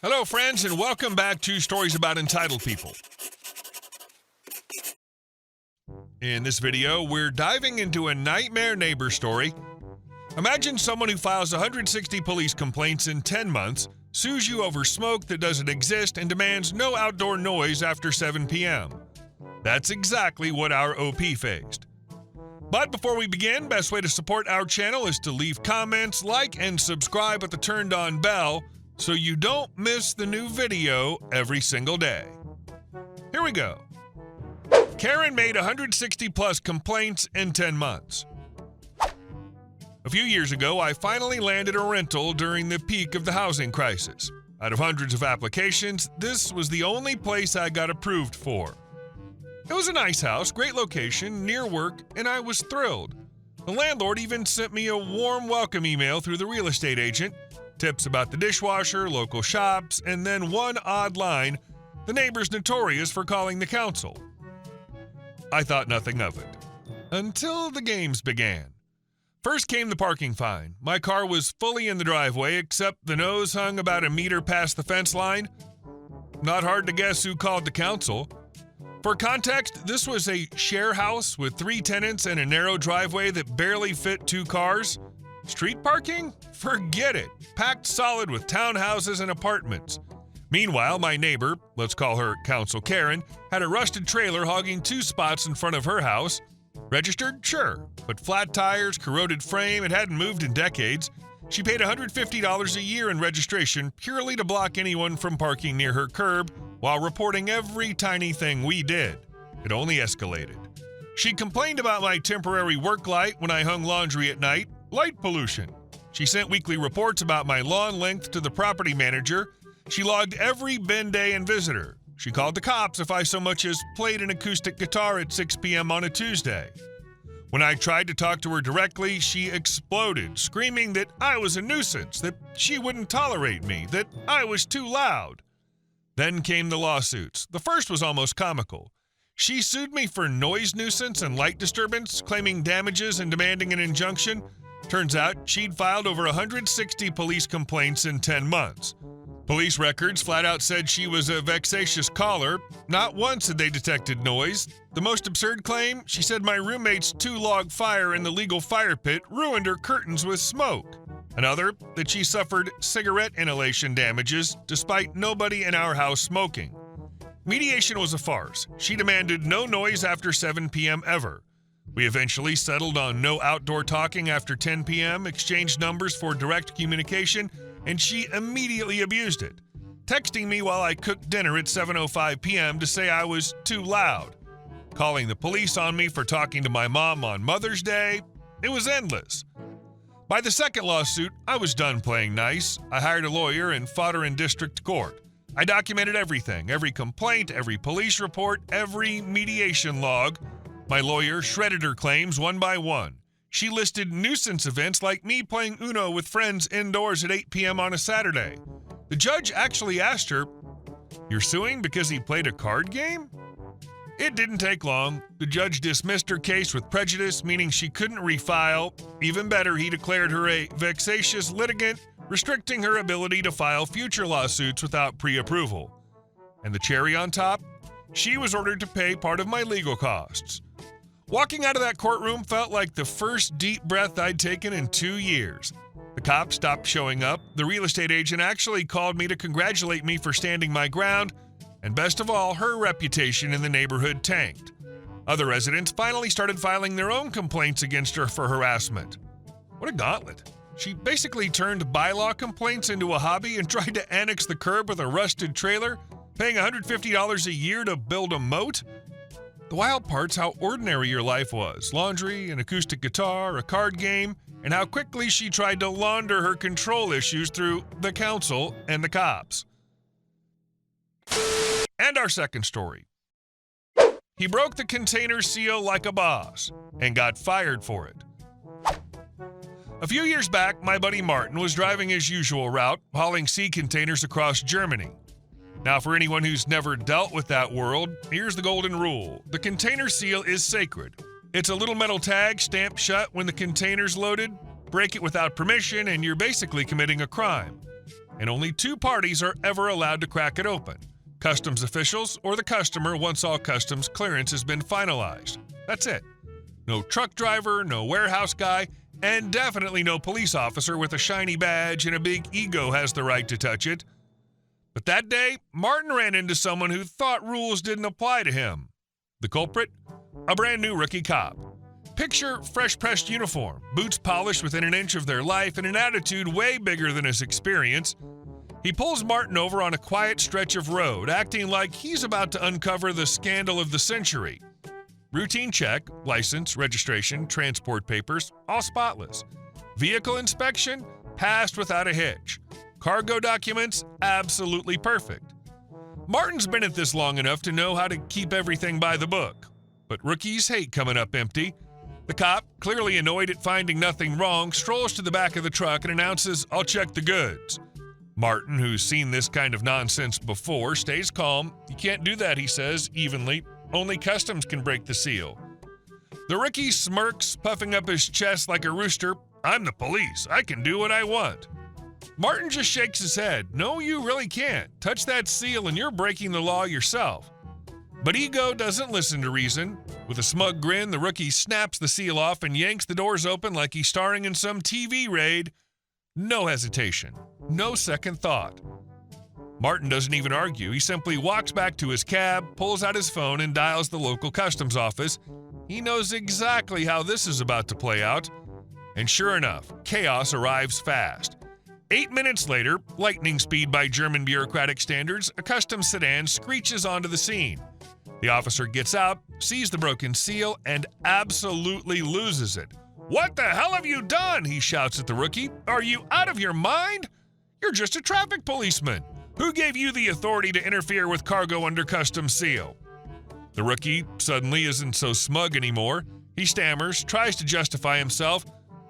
Hello, friends, and welcome back to Stories About Entitled People. In this video, we're diving into a nightmare neighbor story. Imagine someone who files 160 police complaints in 10 months, sues you over smoke that doesn't exist, and demands no outdoor noise after 7 p.m. That's exactly what our OP faced. But before we begin, best way to support our channel is to leave comments, like, and subscribe with the turned-on bell so you don't miss the new video every single day. Here we go. Karen made 160-plus complaints in 10 months. A few years ago, I finally landed a rental during the peak of the housing crisis. Out of hundreds of applications, this was the only place I got approved for. It was a nice house, great location, near work, and I was thrilled. The landlord even sent me a warm welcome email through the real estate agent, tips about the dishwasher, local shops, and then one odd line, the neighbor's notorious for calling the council. I thought nothing of it. Until the games began. First came the parking fine. My car was fully in the driveway, except the nose hung about a meter past the fence line. Not hard to guess who called the council. For context, this was a share house with 3 tenants and a narrow driveway that barely fit 2 cars. Street parking? Forget it. Packed solid with townhouses and apartments. Meanwhile, my neighbor, let's call her Council Karen, had a rusted trailer hogging 2 spots in front of her house. Registered? Sure. But flat tires, corroded frame, it hadn't moved in decades. She paid $150 a year in registration purely to block anyone from parking near her curb while reporting every tiny thing we did. It only escalated. She complained about my temporary work light when I hung laundry at night. Light pollution. She sent weekly reports about my lawn length to the property manager. She logged every bin day and visitor. She called the cops if I so much as played an acoustic guitar at 6 p.m. on a Tuesday. When I tried to talk to her directly, she exploded, screaming that I was a nuisance, that she wouldn't tolerate me, that I was too loud. Then came the lawsuits. The first was almost comical. She sued me for noise nuisance and light disturbance, claiming damages and demanding an injunction. Turns out she'd filed over 160 police complaints in 10 months. Police records flat out said she was a vexatious caller. Not once had they detected noise. The most absurd claim, she said my roommate's 2-log fire in the legal fire pit ruined her curtains with smoke. Another, that she suffered cigarette inhalation damages despite nobody in our house smoking. Mediation was a farce. She demanded no noise after 7 p.m. ever. We eventually settled on no outdoor talking after 10 p.m., exchanged numbers for direct communication, and she immediately abused it, texting me while I cooked dinner at 7:05 p.m. to say I was too loud, calling the police on me for talking to my mom on Mother's Day. It was endless. By the second lawsuit, I was done playing nice. I hired a lawyer and fought her in district court. I documented everything, every complaint, every police report, every mediation log. My lawyer shredded her claims one by one. She listed nuisance events like me playing Uno with friends indoors at 8 p.m. on a Saturday. The judge actually asked her, "You're suing because he played a card game?" It didn't take long. The judge dismissed her case with prejudice, meaning she couldn't refile. Even better, he declared her a vexatious litigant, restricting her ability to file future lawsuits without pre-approval. And the cherry on top? She was ordered to pay part of my legal costs. Walking out of that courtroom felt like the first deep breath I'd taken in 2 years. The cops stopped showing up. The real estate agent actually called me to congratulate me for standing my ground. And best of all, her reputation in the neighborhood tanked. Other residents finally started filing their own complaints against her for harassment. What a gauntlet. She basically turned bylaw complaints into a hobby and tried to annex the curb with a rusted trailer, paying $150 a year to build a moat. The wild part's how ordinary your life was. Laundry, an acoustic guitar, a card game, and how quickly she tried to launder her control issues through the council and the cops. And our second story. He broke the container seal like a boss and got fired for it. A few years back, my buddy Martin was driving his usual route, hauling sea containers across Germany. Now, for anyone who's never dealt with that world, here's the golden rule. The container seal is sacred. It's a little metal tag stamped shut when the container's loaded. Break it without permission, and you're basically committing a crime. and only two parties are ever allowed to crack it open: customs officials or the customer once all customs clearance has been finalized. That's it. No truck driver, no warehouse guy, and definitely no police officer with a shiny badge and a big ego has the right to touch it. But that day, Martin ran into someone who thought rules didn't apply to him. The culprit? A brand new rookie cop. Picture fresh-pressed uniform, boots polished within an inch of their life, and an attitude way bigger than his experience. He pulls Martin over on a quiet stretch of road, acting like he's about to uncover the scandal of the century. Routine check, license, registration, transport papers, all spotless. Vehicle inspection, passed without a hitch. Cargo documents, absolutely perfect. Martin's been at this long enough to know how to keep everything by the book. But rookies hate coming up empty. The cop, clearly annoyed at finding nothing wrong, strolls to the back of the truck and announces, "I'll check the goods." Martin, who's seen this kind of nonsense before, stays calm. "You can't do that," he says, evenly. "Only customs can break the seal." The rookie smirks, puffing up his chest like a rooster. "I'm the police. I can do what I want." Martin just shakes his head. "No, you really can't. Touch that seal and you're breaking the law yourself." But ego doesn't listen to reason. With a smug grin, the rookie snaps the seal off and yanks the doors open like he's starring in some TV raid. No hesitation. No second thought. Martin doesn't even argue. He simply walks back to his cab, pulls out his phone, and dials the local customs office. He knows exactly how this is about to play out. And sure enough, chaos arrives fast. 8 minutes later, lightning speed by German bureaucratic standards, a customs sedan screeches onto the scene. The officer gets out, sees the broken seal, and absolutely loses it. "What the hell have you done?" he shouts at the rookie. "Are you out of your mind? You're just a traffic policeman. Who gave you the authority to interfere with cargo under customs seal?" The rookie suddenly isn't so smug anymore. He stammers, tries to justify himself,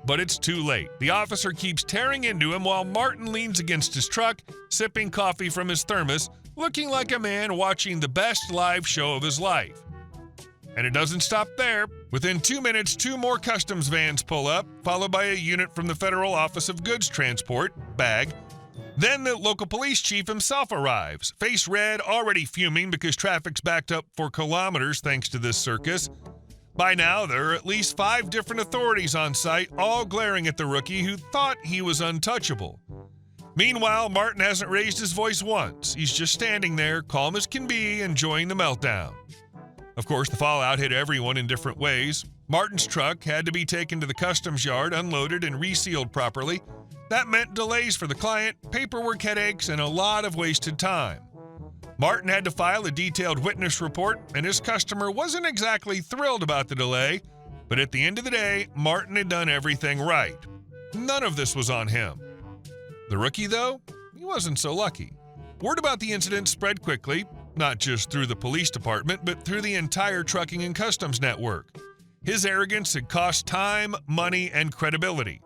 but it's too late. The officer keeps tearing into him while Martin leans against his truck, sipping coffee from his thermos, looking like a man watching the best live show of his life. And it doesn't stop there. Within 2 minutes, 2 more customs vans pull up, followed by a unit from the Federal Office of Goods Transport, BAG. Then the local police chief himself arrives, face red, already fuming because traffic's backed up for kilometers thanks to this circus. By now, there are at least 5 different authorities on site, all glaring at the rookie who thought he was untouchable. Meanwhile, Martin hasn't raised his voice once. He's just standing there, calm as can be, enjoying the meltdown. Of course, the fallout hit everyone in different ways. Martin's truck had to be taken to the customs yard, unloaded, and resealed properly. That meant delays for the client, paperwork headaches, and a lot of wasted time. Martin had to file a detailed witness report, and his customer wasn't exactly thrilled about the delay, but at the end of the day, Martin had done everything right. None of this was on him. The rookie, though, he wasn't so lucky. Word about the incident spread quickly, not just through the police department, but through the entire trucking and customs network. His arrogance had cost time, money, and credibility.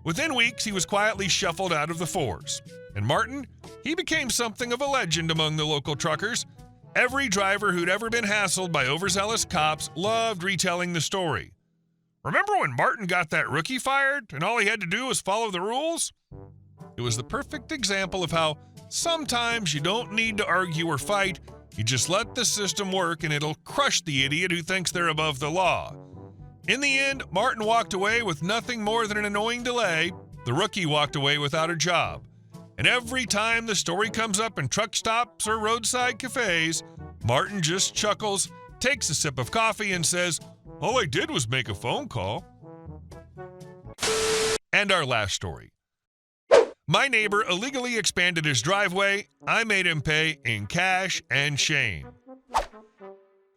Within weeks, he was quietly shuffled out of the force. And Martin, he became something of a legend among the local truckers. Every driver who'd ever been hassled by overzealous cops loved retelling the story. "Remember when Martin got that rookie fired and all he had to do was follow the rules?" It was the perfect example of how sometimes you don't need to argue or fight. You just let the system work and it'll crush the idiot who thinks they're above the law. In the end, Martin walked away with nothing more than an annoying delay. The rookie walked away without a job. And every time the story comes up in truck stops or roadside cafes, Martin just chuckles, takes a sip of coffee, and says, "All I did was make a phone call." And our last story. My neighbor illegally expanded his driveway. I made him pay in cash and shame.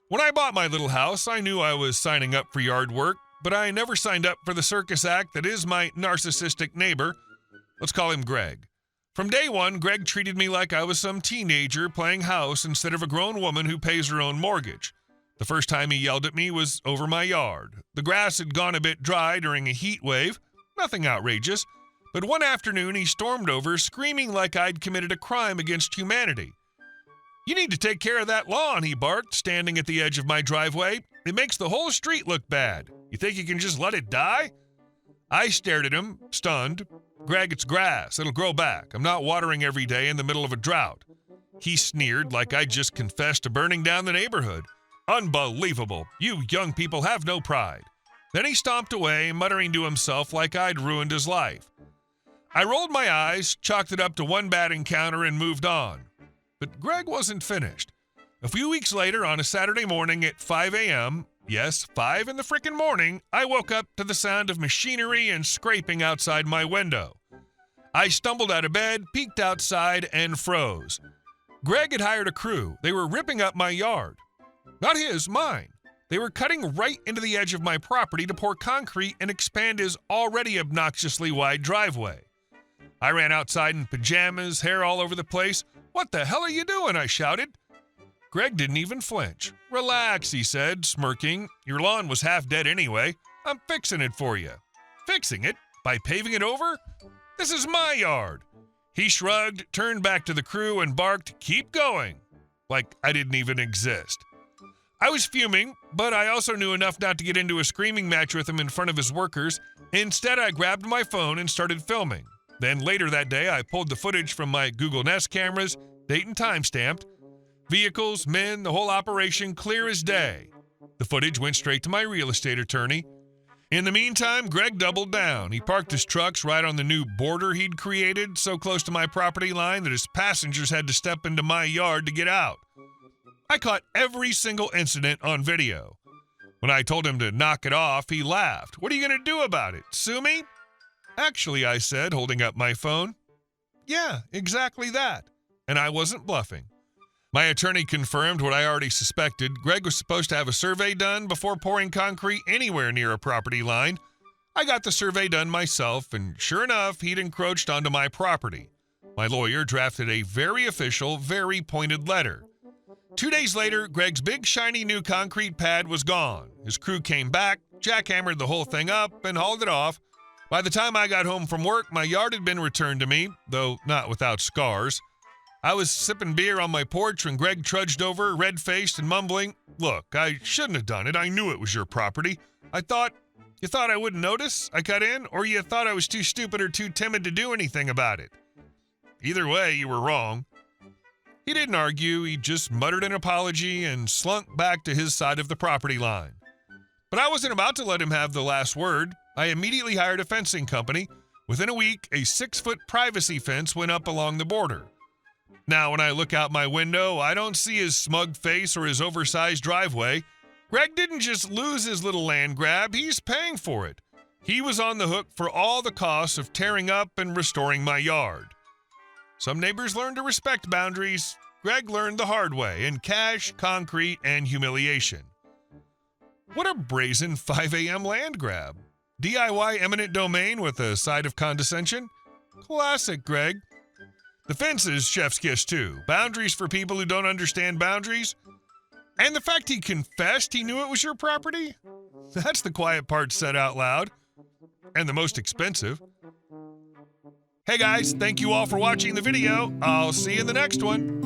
When I bought my little house, I knew I was signing up for yard work, but I never signed up for the circus act that is my narcissistic neighbor. Let's call him Greg. From day one, Greg treated me like I was some teenager playing house instead of a grown woman who pays her own mortgage. The first time he yelled at me was over my yard. The grass had gone a bit dry during a heat wave, nothing outrageous, but one afternoon he stormed over screaming like I'd committed a crime against humanity. "You need to take care of that lawn," he barked, standing at the edge of my driveway. "It makes the whole street look bad. You think you can just let it die?" I stared at him, stunned. Greg, it's grass. It'll grow back. I'm not watering every day in the middle of a drought. He sneered like I just confessed to burning down the neighborhood. Unbelievable. You young people have no pride. Then he stomped away, muttering to himself like I'd ruined his life. I rolled my eyes, chalked it up to one bad encounter, and moved on. But Greg wasn't finished. A few weeks later, on a Saturday morning at 5 a.m., yes, 5 in the frickin' morning, I woke up to the sound of machinery and scraping outside my window. I stumbled out of bed, peeked outside, and froze. Greg had hired a crew. They were ripping up my yard. Not his, mine. They were cutting right into the edge of my property to pour concrete and expand his already obnoxiously wide driveway. I ran outside in pajamas, hair all over the place. "What the hell are you doing?" I shouted. Greg didn't even flinch. "Relax," he said, smirking. "Your lawn was half dead anyway. I'm fixing it for you." "Fixing it? By paving it over? This is my yard." He shrugged, turned back to the crew, and barked, "Keep going," like I didn't even exist. I was fuming, but I also knew enough not to get into a screaming match with him in front of his workers. Instead, I grabbed my phone and started filming. Then later that day, I pulled the footage from my Google Nest cameras, date and time stamped. Vehicles, men, the whole operation clear as day. The footage went straight to my real estate attorney. In the meantime, Greg doubled down. He parked his trucks right on the new border he'd created, so close to my property line that his passengers had to step into my yard to get out. I caught every single incident on video. When I told him to knock it off, he laughed. "What are you going to do about it? Sue me?" "Actually," I said, holding up my phone, "yeah, exactly that." And I wasn't bluffing. My attorney confirmed what I already suspected. Greg was supposed to have a survey done before pouring concrete anywhere near a property line. I got the survey done myself, and sure enough, he'd encroached onto my property. My lawyer drafted a very official, very pointed letter. 2 days later, Greg's big, shiny new concrete pad was gone. His crew came back, jackhammered the whole thing up, and hauled it off. By the time I got home from work, my yard had been returned to me, though not without scars. I was sipping beer on my porch when Greg trudged over, red-faced and mumbling, "Look, I shouldn't have done it. I knew it was your property. You thought I wouldn't notice I cut in, or you thought I was too stupid or too timid to do anything about it? Either way, you were wrong." He didn't argue. He just muttered an apology and slunk back to his side of the property line. But I wasn't about to let him have the last word. I immediately hired a fencing company. Within a week, a 6-foot privacy fence went up along the border. Now, when I look out my window, I don't see his smug face or his oversized driveway. Greg didn't just lose his little land grab, he's paying for it. He was on the hook for all the costs of tearing up and restoring my yard. Some neighbors learn to respect boundaries. Greg learned the hard way in cash, concrete, and humiliation. What a brazen 5 a.m. land grab. DIY eminent domain with a side of condescension? Classic, Greg. The fence is chef's kiss, too. Boundaries for people who don't understand boundaries. And the fact he confessed he knew it was your property? That's the quiet part said out loud. And the most expensive. Hey guys, thank you all for watching the video. I'll see you in the next one.